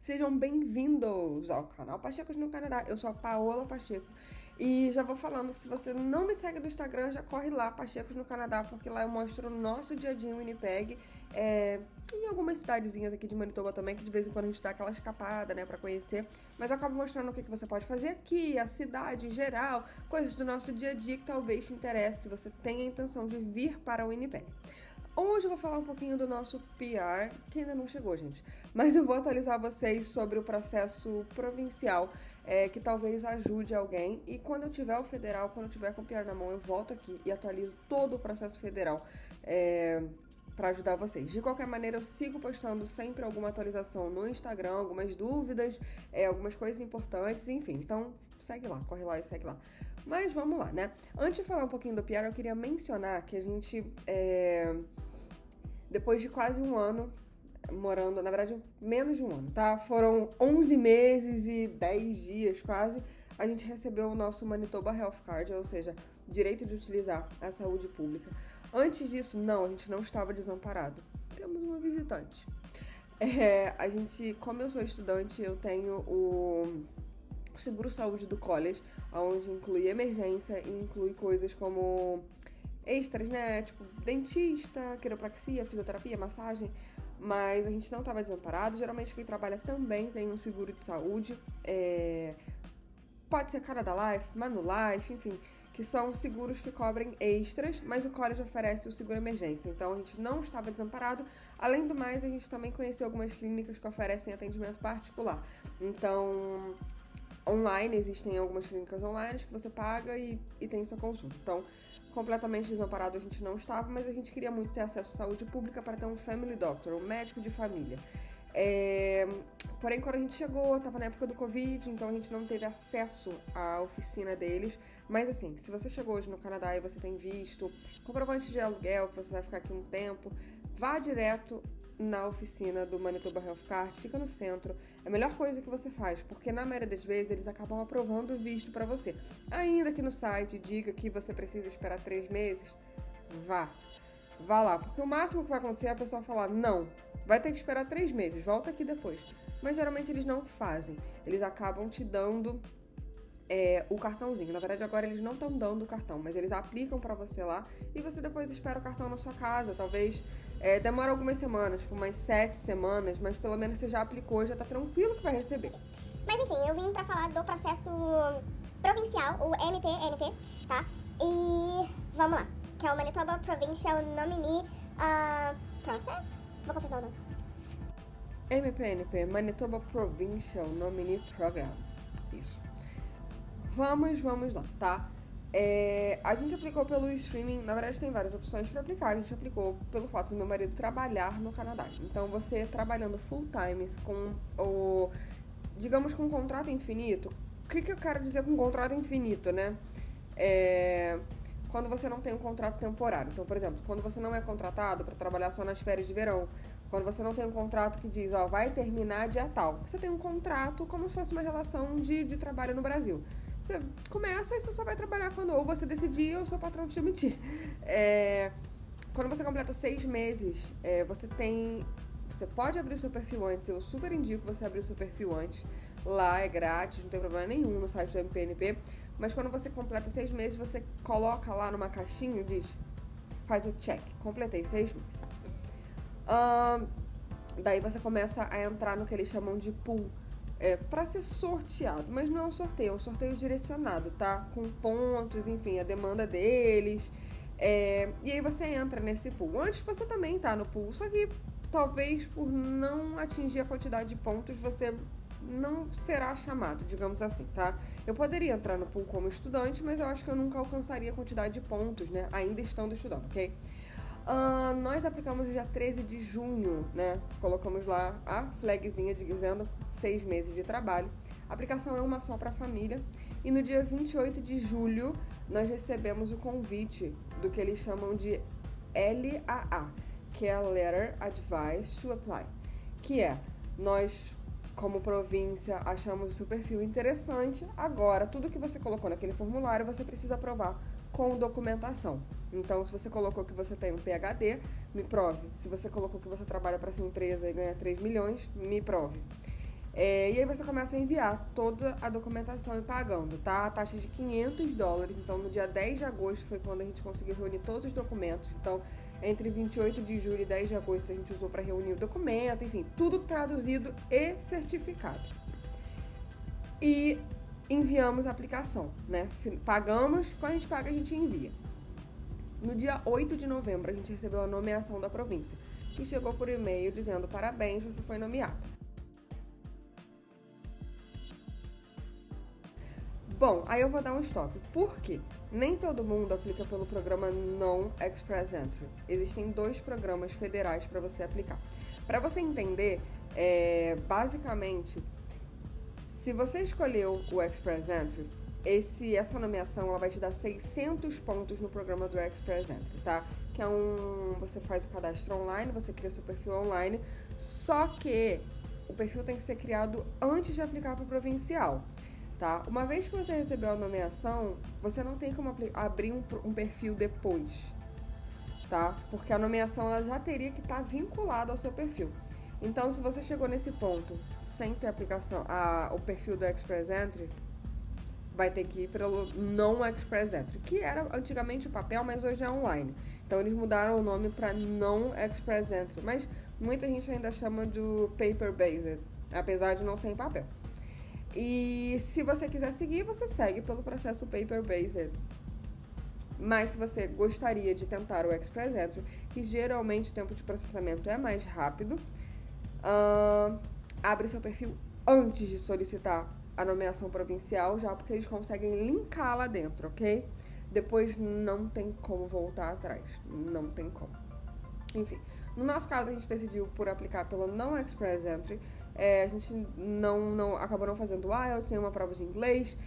Sejam bem-vindos ao canal Pachecos no Canadá. Eu sou a Paola Pacheco e já vou falando que se você não me segue no Instagram, já corre lá, Pachecos no Canadá, porque lá eu mostro o nosso dia a dia em Winnipeg, em algumas cidadezinhas aqui de Manitoba também, que de vez em quando a gente dá aquela escapada, né, pra conhecer, mas eu acabo mostrando o que você pode fazer aqui, a cidade em geral, coisas do nosso dia a dia que talvez te interesse se você tem a intenção de vir para Winnipeg. Hoje eu vou falar um pouquinho do nosso PR, que ainda não chegou, gente. Mas eu vou atualizar vocês sobre o processo provincial, que talvez ajude alguém. E quando eu tiver o federal, quando eu tiver com o PR na mão, eu volto aqui e atualizo todo o processo federal para ajudar vocês. De qualquer maneira, eu sigo postando sempre alguma atualização no Instagram, algumas dúvidas, algumas coisas importantes, enfim. Então, segue lá, corre lá e segue lá. Mas vamos lá, né? Antes de falar um pouquinho do PR, eu queria mencionar que a gente, depois de quase um ano morando, na verdade, menos de um ano, tá? Foram 11 meses e 10 dias quase, a gente recebeu o nosso Manitoba Health Card, ou seja, direito de utilizar a saúde pública. Antes disso, não, a gente não estava desamparado. Temos uma visitante. A gente, como eu sou estudante, eu tenho o seguro-saúde do college, onde inclui emergência e inclui coisas como extras, né? Tipo, dentista, quiropraxia, fisioterapia, massagem. Mas a gente não estava desamparado. Geralmente quem trabalha também tem um seguro de saúde. Pode ser Canada Life, Manulife, enfim, que são seguros que cobrem extras, mas o college oferece o seguro emergência. Então a gente não estava desamparado. Além do mais, a gente também conheceu algumas clínicas que oferecem atendimento particular. Então, online, existem algumas clínicas online que você paga e tem sua consulta. Então, completamente desamparado a gente não estava, mas a gente queria muito ter acesso à saúde pública para ter um family doctor, um médico de família. Porém, quando a gente chegou, estava na época do Covid, então a gente não teve acesso à oficina deles. Mas assim, se você chegou hoje no Canadá e você tem visto, comprovante de aluguel, que você vai ficar aqui um tempo, vá direto na oficina do Manitoba Health Card, fica no centro. É a melhor coisa que você faz, porque na maioria das vezes eles acabam aprovando o visto para você. Ainda que no site diga que você precisa esperar 3 meses, vá lá, porque o máximo que vai acontecer é a pessoa falar, não, vai ter que esperar 3 meses, volta aqui depois. Mas geralmente eles não fazem, eles acabam te dando o cartãozinho. Na verdade, agora eles não estão dando o cartão, mas eles aplicam pra você lá e você depois espera o cartão na sua casa. Talvez demore algumas semanas, tipo umas 7 semanas, mas pelo menos você já aplicou, já tá tranquilo que vai receber. Mas enfim, eu vim pra falar do processo provincial, o MPNP, tá? E vamos lá, que é o Manitoba Provincial Nominee Process. Vou confirmar o nome. MPNP, Manitoba Provincial Nominee Program. Isso. Vamos lá, tá? A gente aplicou pelo streaming, na verdade tem várias opções para aplicar. A gente aplicou pelo fato do meu marido trabalhar no Canadá. Então você trabalhando full time com digamos, com um contrato infinito. O que eu quero dizer com contrato infinito, né? Quando você não tem um contrato temporário. Então, por exemplo, quando você não é contratado para trabalhar só nas férias de verão, quando você não tem um contrato que diz, vai terminar dia tal. Você tem um contrato como se fosse uma relação de trabalho no Brasil. Você começa e você só vai trabalhar quando ou você decidir ou o seu patrão te demitir. Quando você completa 6 meses, você pode abrir o seu perfil antes. Eu super indico você abrir o seu perfil antes. Lá é grátis, não tem problema nenhum no site do MPNP. Mas quando você completa 6 meses, você coloca lá numa caixinha e diz, faz o check, completei 6 meses. Daí você começa a entrar no que eles chamam de pool. Para ser sorteado, mas não é um sorteio direcionado, tá? Com pontos, enfim, a demanda deles. E aí você entra nesse pool. Antes você também tá no pool, só que talvez por não atingir a quantidade de pontos, você não será chamado, digamos assim, tá? Eu poderia entrar no pool como estudante, mas eu acho que eu nunca alcançaria a quantidade de pontos, né? Ainda estando estudando, ok? Nós aplicamos no dia 13 de junho, né? Colocamos lá a flagzinha dizendo 6 meses de trabalho. A aplicação é uma só para a família. E no dia 28 de julho, nós recebemos o convite do que eles chamam de LAA, que é a Letter Advice to Apply, que nós, como província, achamos o seu perfil interessante. Agora, tudo que você colocou naquele formulário, você precisa aprovar com documentação. Então, se você colocou que você tem um PhD, me prove. Se você colocou que você trabalha para essa empresa e ganha 3 milhões, me prove. E aí você começa a enviar toda a documentação e pagando, tá? A taxa de $500. Então, no dia 10 de agosto foi quando a gente conseguiu reunir todos os documentos. Então, entre 28 de julho e 10 de agosto a gente usou para reunir o documento, enfim, tudo traduzido e certificado. E enviamos a aplicação, né? Pagamos, quando a gente paga, a gente envia. No dia 8 de novembro, a gente recebeu a nomeação da província, que chegou por e-mail dizendo: parabéns, você foi nomeado. Bom, aí eu vou dar um stop. Por quê? Nem todo mundo aplica pelo programa Non-Express Entry. Existem 2 programas federais para você aplicar. Para você entender, basicamente, se você escolheu o Express Entry, essa nomeação ela vai te dar 600 pontos no programa do Express Entry, tá? Que é você faz o cadastro online, você cria seu perfil online, só que o perfil tem que ser criado antes de aplicar para o provincial. Tá? Uma vez que você recebeu a nomeação, você não tem como abrir um perfil depois, tá? Porque a nomeação ela já teria que estar vinculada ao seu perfil. Então, se você chegou nesse ponto sem ter o perfil do Express Entry, vai ter que ir pelo Non-Express Entry, que era antigamente o papel, mas hoje é online. Então, eles mudaram o nome para Non-Express Entry, mas muita gente ainda chama de Paper-Based, apesar de não ser em papel. E se você quiser seguir, você segue pelo processo Paper-Based. Mas se você gostaria de tentar o Express Entry, que geralmente o tempo de processamento é mais rápido, abre seu perfil antes de solicitar a nomeação provincial, já porque eles conseguem linkar lá dentro, ok? Depois não tem como voltar atrás, não tem como. Enfim, no nosso caso a gente decidiu por aplicar pelo Non-Express Entry. A gente acabou não fazendo o IELTS, nem uma prova de inglês,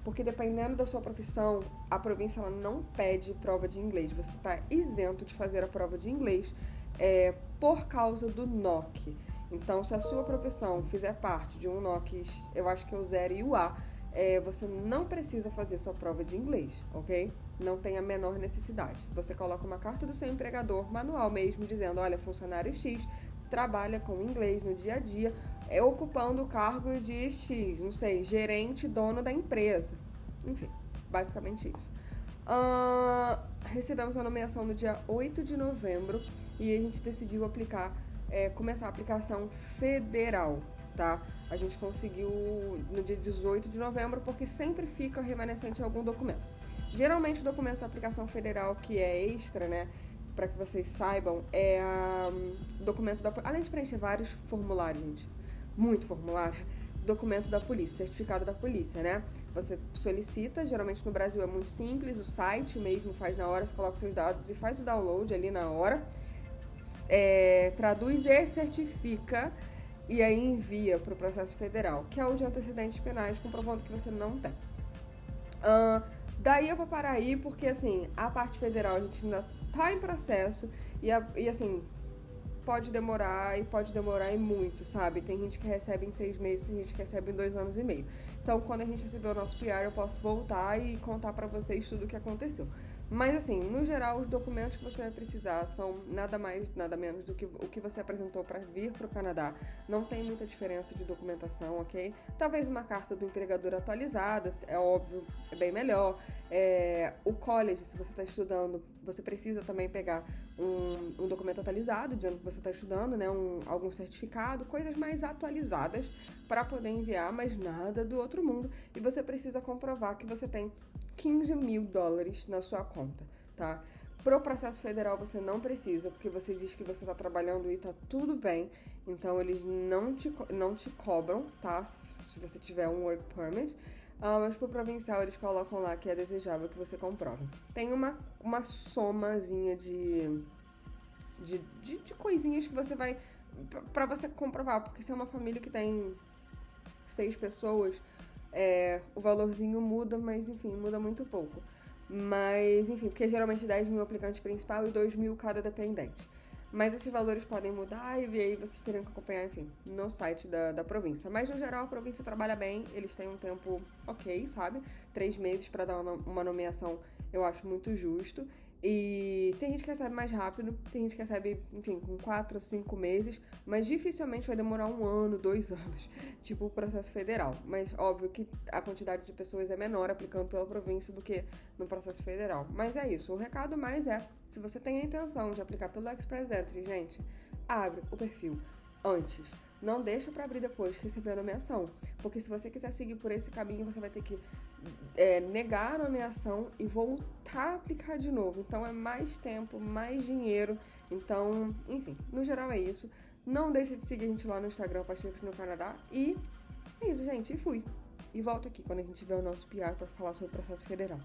porque dependendo da sua profissão, a província ela não pede prova de inglês. Você está isento de fazer a prova de inglês por causa do NOC. Então, se a sua profissão fizer parte de um NOC, eu acho que é o 0 e o A, você não precisa fazer sua prova de inglês, ok? Não tem a menor necessidade. Você coloca uma carta do seu empregador, manual mesmo, dizendo: olha, funcionário X trabalha com inglês no dia a dia, ocupando o cargo de X, não sei, gerente, dono da empresa. Enfim, basicamente isso. Recebemos a nomeação no dia 8 de novembro e a gente decidiu começar a aplicação federal, tá? A gente conseguiu no dia 18 de novembro, porque sempre fica remanescente algum documento. Geralmente o documento da aplicação federal, que é extra, né? Para que vocês saibam, documento além de preencher vários formulários, gente, muito formulário, documento da polícia, certificado da polícia, né? Você solicita, geralmente no Brasil é muito simples, o site mesmo faz na hora, você coloca seus dados e faz o download ali na hora, traduz e certifica, e aí envia para o processo federal, que é o de antecedentes penais, comprovando que você não tem. Daí eu vou parar aí, porque assim, a parte federal a gente ainda tá em processo e assim, pode demorar e muito, sabe? Tem gente que recebe em 6 meses, tem gente que recebe em 2 anos e meio. Então, quando a gente receber o nosso PR, eu posso voltar e contar pra vocês tudo o que aconteceu. Mas assim, no geral, os documentos que você vai precisar são nada mais, nada menos do que o que você apresentou para vir para o Canadá. Não tem muita diferença de documentação, ok? Talvez uma carta do empregador atualizada, é óbvio, é bem melhor. O college, se você está estudando, você precisa também pegar um documento atualizado, dizendo que você está estudando, né? Algum certificado, coisas mais atualizadas para poder enviar, mas nada do outro mundo. E você precisa comprovar que você tem $15.000 na sua conta, tá? Pro processo federal você não precisa, porque você diz que você tá trabalhando e tá tudo bem, então eles não te cobram, tá? Se você tiver um work permit, mas pro provincial eles colocam lá que é desejável que você comprove. Tem uma somazinha de coisinhas que você vai, pra você comprovar, porque se é uma família que tem 6 pessoas, o valorzinho muda, mas enfim, muda muito pouco. Mas enfim, porque geralmente 10.000 aplicante principal e 2.000 cada dependente. Mas esses valores podem mudar e aí vocês teriam que acompanhar, enfim, no site da província. Mas no geral a província trabalha bem, eles têm um tempo ok, sabe? 3 meses para dar uma nomeação eu acho muito justo. E tem gente que recebe mais rápido, tem gente que recebe, enfim, com 4 ou 5 meses, mas dificilmente vai demorar 1 ano, 2 anos, tipo o processo federal. Mas óbvio que a quantidade de pessoas é menor aplicando pela província do que no processo federal. Mas é isso, o recado mais é, se você tem a intenção de aplicar pelo Express Entry, gente, abre o perfil antes. Não deixa pra abrir depois que receber a nomeação, porque se você quiser seguir por esse caminho, você vai ter que negar a nomeação e voltar a aplicar de novo. Então é mais tempo, mais dinheiro. Então, enfim, no geral é isso. Não deixa de seguir a gente lá no Instagram, Pasticos no Canadá. E é isso, gente. E fui. E volto aqui quando a gente tiver o nosso PR para falar sobre o processo federal.